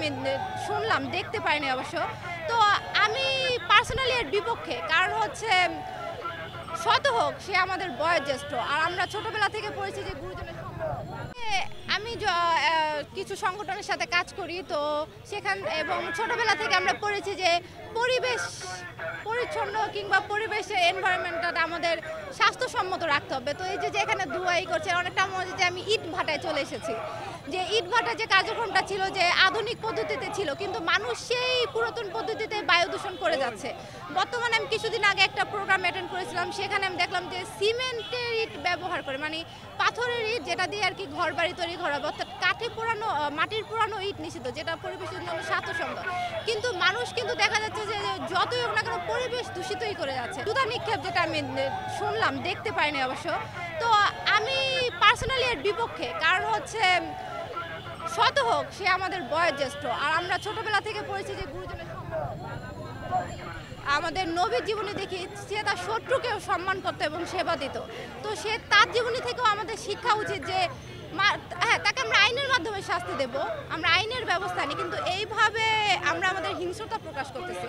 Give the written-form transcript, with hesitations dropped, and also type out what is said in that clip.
আমি শুনলাম, দেখতে পাইনি অবশ্য। তো আমি পার্সোনালি এর বিপক্ষে। কারণ হচ্ছে শত হোক সে আমাদের বয়োজ্যেষ্ঠ, আর আমরা ছোটবেলা থেকে পড়েছি যে গুরুজনের আমি কিছু সংগঠনের সাথে কাজ করি, তো এবং ছোটবেলা থেকে আমরা পড়েছি যে পরিবেশ পরিচ্ছন্ন কিংবা পরিবেশের এনভায়রনমেন্টটা আমাদের স্বাস্থ্যসম্মত রাখতে হবে। তো এই যে এখানে ধোঁয়াই করছে, অনেকটা মনে হচ্ছে যে আমি ইট ভাটায় চলে এসেছি। যে ইট ভাটার যে কার্যক্রমটা ছিল যে আধুনিক পদ্ধতিতে ছিল, কিন্তু মানুষ সেই পুরাতন পদ্ধতিতে বায়ু দূষণ করে যাচ্ছে। বর্তমানে আমি কিছুদিন আগে একটা প্রোগ্রাম অ্যাটেন্ড করেছিলাম, সেখানে আমি দেখলাম যে সিমেন্টের ইট ব্যবহার করে, মানে পাথরের ইট যেটা দিয়ে আর কি ঘর বাড়ি তৈরি করা, অর্থাৎ মাটির পুরানো ইট নিষিদ্ধ, যেটা পরিবেশের জন্য স্বাস্থ্যসম্মত। কিন্তু মানুষ কিন্তু দেখা যাচ্ছে যে যতই হোক না কেন পরিবেশ দূষিতই করে যাচ্ছে। জুতা নিক্ষেপ যেটা আমি শুনলাম, দেখতে পাইনি অবশ্য। তো আমি পার্সোনালি এর বিপক্ষে। কারণ হচ্ছে শত হোক সে আমাদের বয়োজ্যেষ্ঠ, আর আমরা ছোটবেলা থেকে পড়েছি যে গুরুজনের আমাদের নবীর জীবনী দেখি সে তার শত্রুকেও সম্মান করতো এবং সেবা দিত। তো সে তার জীবনী থেকেও আমাদের শিক্ষা উচিত যে হ্যাঁ, তাকে আমরা আইনের মাধ্যমে শাস্তি দেব, আমরা আইনের ব্যবস্থা নিই, কিন্তু এইভাবে আমরা আমাদের হিংস্রতা প্রকাশ করতেছি।